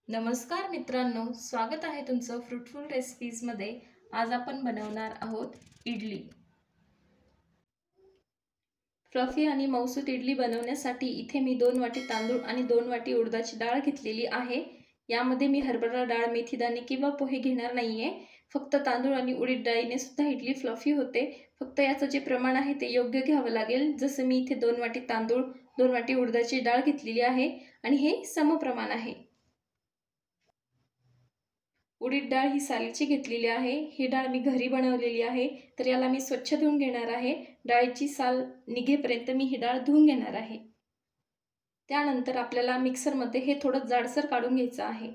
नमस्कार मित्रांनो, स्वागत आहे तुमचं फ्रूटफुल रेसिपीजमध्ये। आज आपण बनवणार आहोत इडली। फ्लफी आणि मऊसूत इडली बनवण्यासाठी इथे मी 2 वाटी तांदूळ आणि 2 वाटी उडदाची डाळ घेतलेली आहे। यामध्ये मी हरभरा डाळ, मेथी दाणे किंवा पोहे घेणार नाहीये। फक्त तांदूळ आणि उडीद डाळीने सुद्धा इडली फ्लफी होते। फक्त याचं जे प्रमाण आहे ते योग्य घ्यावं लागेल। जसं मी इथे 2 वाटी तांदूळ, 2 वाटी उडदाची डाळ घेतलेली आहे आणि हे समप्रमाण आहे। उडीद डाळ ही सालीची घेतलेली आहे। ही डाळ मी घरी बनवलेली आहे, तर याला मी स्वच्छ धुवून घेणार आहे। डाळीची साल निघेपर्यंत मी ही डाळ धुवून घेणार आहे। त्यानंतर आपल्याला मिक्सरमध्ये हे थोडं जाडसर काढून घ्यायचं आहे।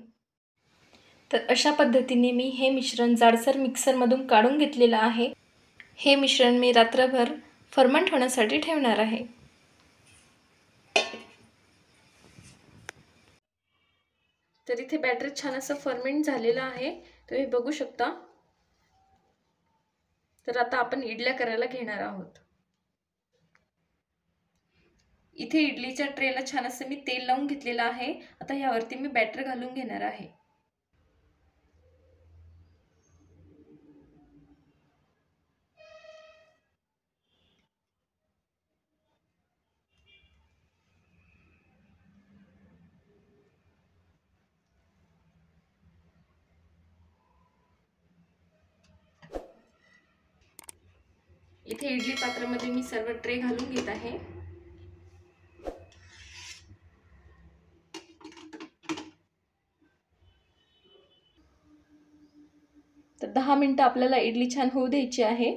तर अशा पद्धतीने मी हे मिश्रण जाडसर मिक्सरमधून काढून घेतलेलं आहे। हे मिश्रण मी रात्रभर फर्मंट होण्यासाठी ठेवणार आहे। तर इथे बॅटर छान असं फर्मेंट झालेलं आहे, तुम्ही बघू शकता। तर आता आपण इडल्या करायला घेणार आहोत। इथे इडलीच्या ट्रेला छान असं मी तेल लावून घेतलेलं आहे। आता यावरती मी बॅटर घालून घेणार आहे। इथे इडली पात्रामध्ये मी सर्व ट्रे घालून घेत आहे। तर 10 मिनिटं आपल्याला इडली छान होऊ द्यायची आहे।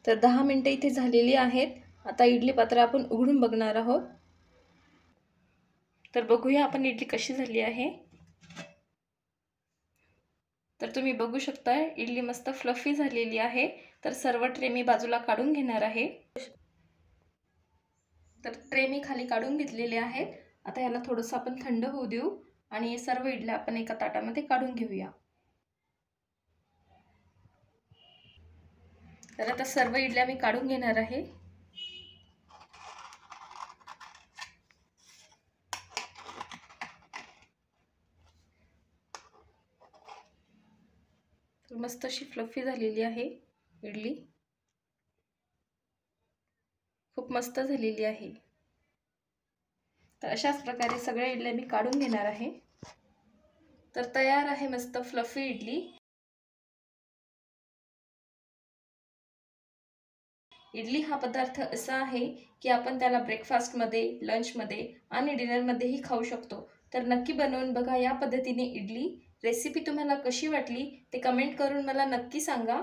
तर 10 मिनिटं इथे झालेली आहेत। आता इडली पात्र आपण उघडून बघणार आहोत। तर बघूया आपण इडली कशी झाली आहे। तर तुम्ही बघू शकता इडली मस्त फ्लफी झालेली आहे। तर सर्व ट्रे मी बाजूला काढून घेणार आहे। तर ट्रे मी खाली काढून घेतलेले आहेत। आता याला थोडंसं आपण थंड होऊ देऊ आणि सर्व इडल्या आपण एका ताटामध्ये काढून घेऊया। तर आता सर्व इडल्या मी काढून घेणार आहे। तर मस्त अशी फ्लफी झालेली आहे इडली, खूप मस्त झालेली आहे। तर अशाच प्रकारे सगळ्या इडल्या मी काढून घेणार आहे। तर तयार आहे मस्त फ्लफी इडली। इडली हा पदार्थ असा आहे की आपण त्याला ब्रेकफास्टमध्ये, लंचमध्ये आणि डिनरमध्येही खाऊ शकतो। तर नक्की बनवून बघा या पद्धतीने इडली। रेसिपी तुम्हाला कशी वाटली ते कमेंट करून मला नक्की सांगा।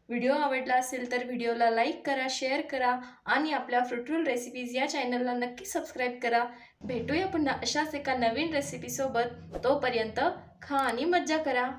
व्हिडिओ आवडला असेल तर व्हिडिओला लाईक करा, शेअर करा आणि आपल्या फ्रूटफुल रेसिपीज या चॅनलला नक्की सबस्क्राईब करा। भेटूया पुन्हा अशाच एका नवीन रेसिपीसोबत। तोपर्यंत खा आणि मज्जा करा।